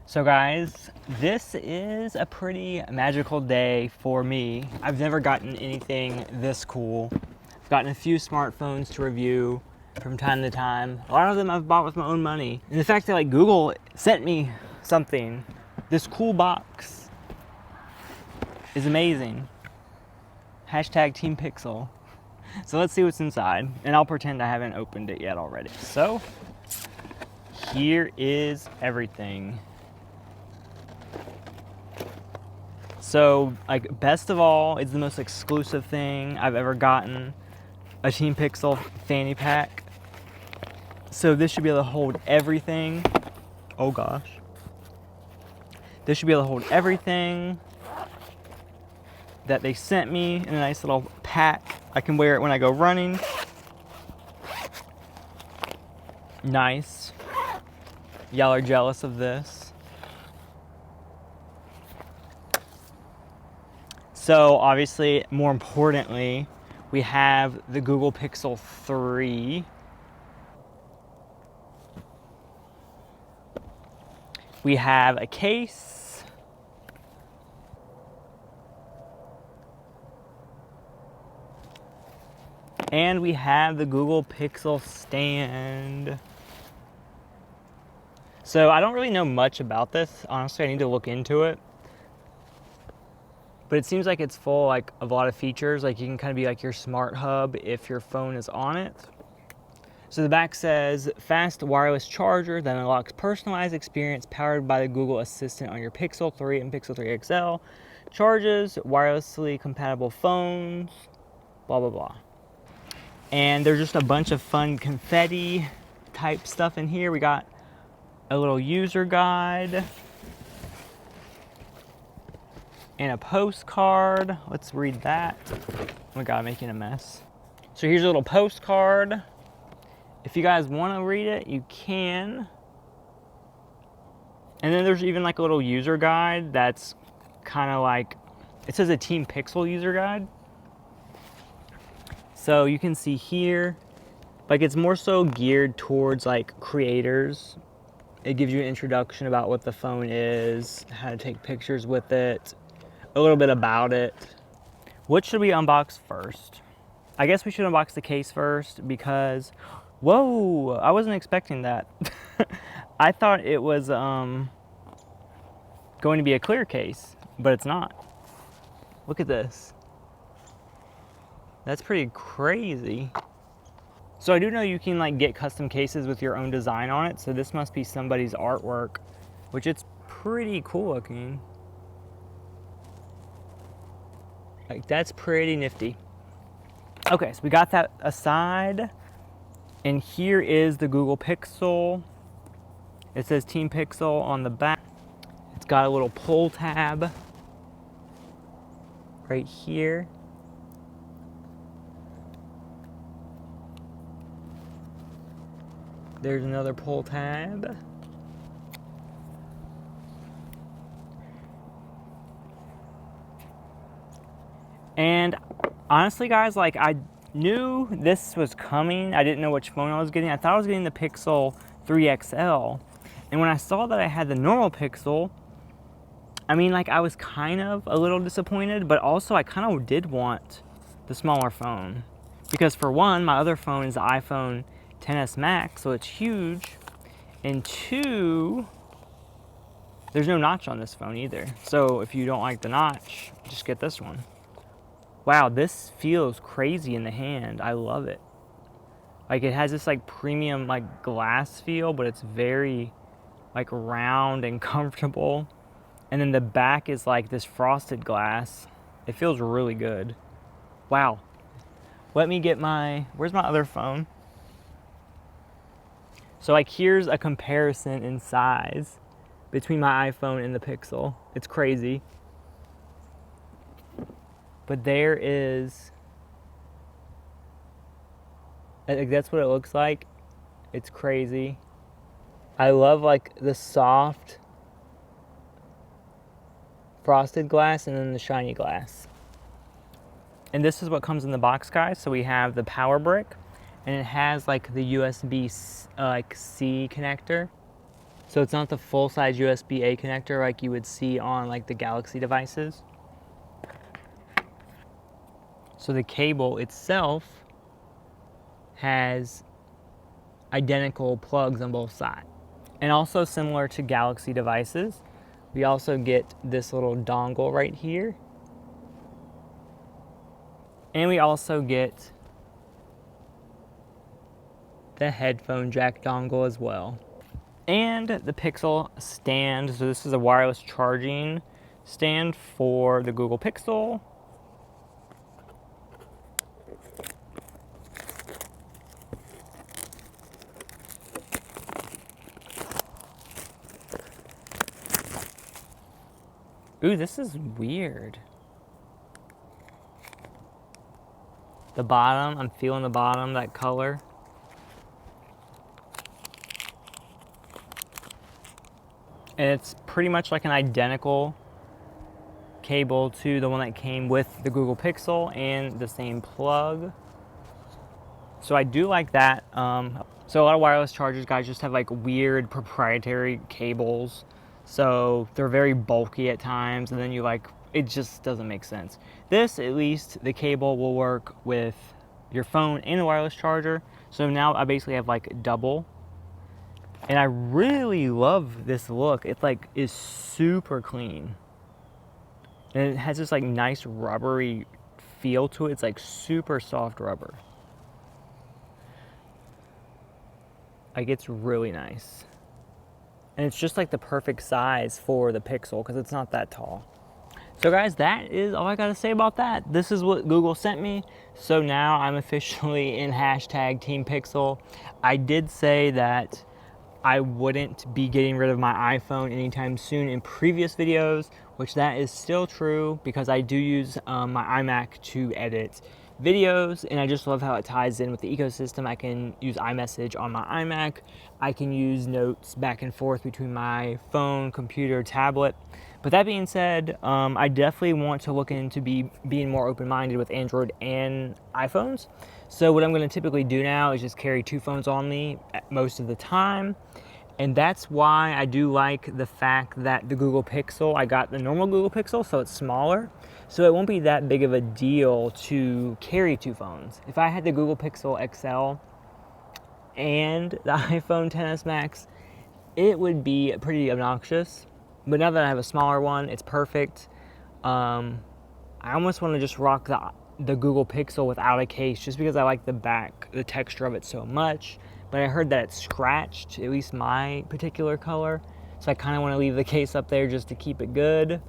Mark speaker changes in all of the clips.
Speaker 1: So guys, this is a pretty magical day for me. I've never gotten anything this cool. I've gotten a few smartphones to review from time to time. A lot of them I've bought with my own money. And the fact that Google sent me something, this cool box, is amazing. Hashtag Team Pixel. So let's see what's inside. And I'll pretend I haven't opened it yet already. So, here is everything. So, best of all, it's the most exclusive thing I've ever gotten. A Team Pixel fanny pack. So this should be able to hold everything. Oh gosh. This should be able to hold everything that they sent me in a nice little pack. I can wear it when I go running. Nice. Y'all are jealous of this. So obviously, more importantly, we have the Google Pixel 3. We have a case. And we have the Google Pixel stand. So I don't really know much about this. Honestly, I need to look into it. But it seems like it's full of a lot of features. You can kind of be your smart hub if your phone is on it. So the back says, fast wireless charger that unlocks personalized experience powered by the Google Assistant on your Pixel 3 and Pixel 3 XL. Charges wirelessly compatible phones, blah, blah, blah. And there's just a bunch of fun confetti type stuff in here. We got a little user guide. And a postcard. Let's read that. Oh my god, I'm making a mess. So here's a little postcard. If you guys want to read it, you can. And then there's even a little user guide that's kind of it says a Team Pixel user guide. So you can see here, it's more so geared towards creators. It gives you an introduction about what the phone is, how to take pictures with it, a little bit about it. What should we unbox first? I guess we should unbox the case first because, whoa, I wasn't expecting that. I thought it was going to be a clear case, but it's not. Look at this. That's pretty crazy. So I do know you can get custom cases with your own design on it, so this must be somebody's artwork, which it's pretty cool looking. That's pretty nifty. Okay, so we got that aside. And here is the Google Pixel. It says Team Pixel on the back. It's got a little pull tab right here. There's another pull tab. And honestly, guys, I knew this was coming. I didn't know which phone I was getting. I thought I was getting the Pixel 3 XL. And when I saw that I had the normal Pixel, I was kind of a little disappointed, but also I kind of did want the smaller phone. Because for one, my other phone is the iPhone XS Max, so it's huge. And two, there's no notch on this phone either. So if you don't like the notch, just get this one. Wow, this feels crazy in the hand. I love it. It has this premium glass feel, but it's very round and comfortable. And then the back is this frosted glass. It feels really good. Wow. Let me get where's my other phone? So here's a comparison in size between my iPhone and the Pixel. It's crazy. But there is, that's what it looks like. It's crazy. I love the soft frosted glass and then the shiny glass. And this is what comes in the box, guys. So we have the power brick, and it has the USB C connector. So it's not the full-size USB-A connector like you would see on like the Galaxy devices. So the cable itself has identical plugs on both sides. And also similar to Galaxy devices, we also get this little dongle right here. And we also get the headphone jack dongle as well. And the Pixel stand. So this is a wireless charging stand for the Google Pixel. Ooh, this is weird. The bottom, I'm feeling the bottom, that color. And it's pretty much like an identical cable to the one that came with the Google Pixel and the same plug. So I do like that. So a lot of wireless chargers, guys, just have like weird proprietary cables. So they're very bulky at times, and then you like, it just doesn't make sense. This, at least, the cable will work with your phone and the wireless charger. So now I basically have like double. And I really love this look. It like is super clean. And it has this like nice rubbery feel to it. It's like super soft rubber. Like it's really nice. And it's just like the perfect size for the Pixel because it's not that tall. So guys, that is all I gotta say about that. This is what Google sent me. So now I'm officially in hashtag Team Pixel. I did say that I wouldn't be getting rid of my iPhone anytime soon in previous videos, which that is still true because I do use my iMac to edit videos, and I just love how it ties in with the ecosystem. I can use iMessage on my iMac. I can use notes back and forth between my phone, computer, tablet. But that being said, I definitely want to look into being more open-minded with Android and iPhones. So what I'm going to typically do now is just carry two phones on me most of the time. And that's why I do like the fact that the Google Pixel, I got the normal Google Pixel, so it's smaller. So it won't be that big of a deal to carry two phones. If I had the Google Pixel XL and the iPhone XS Max, it would be pretty obnoxious. But now that I have a smaller one, it's perfect. I almost want to just rock the Google Pixel without a case just because I like the texture of it so much. But I heard that it's scratched, at least my particular color. So I kind of want to leave the case up there just to keep it good.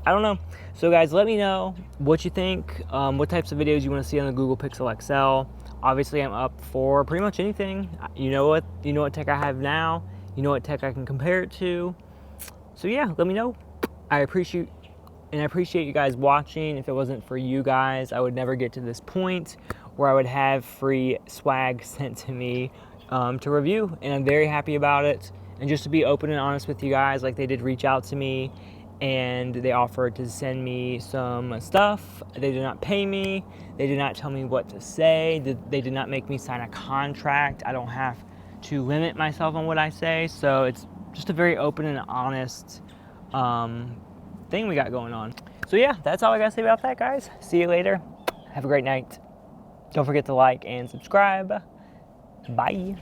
Speaker 1: I don't know. So guys, let me know what you think, what types of videos you want to see on the Google Pixel XL. Obviously, I'm up for pretty much anything. You know what tech I have now. You know what tech I can compare it to. So yeah, let me know. I appreciate you guys watching. If it wasn't for you guys, I would never get to this point where I would have free swag sent to me to review, and I'm very happy about it. And just to be open and honest with you guys, like they did reach out to me and they offered to send me some stuff. They did not pay me. They did not tell me what to say. They did not make me sign a contract. I don't have to limit myself on what I say. So it's just a very open and honest thing we got going on. So yeah, that's all I gotta say about that, guys. See you later. Have a great night. Don't forget to like and subscribe. Bye.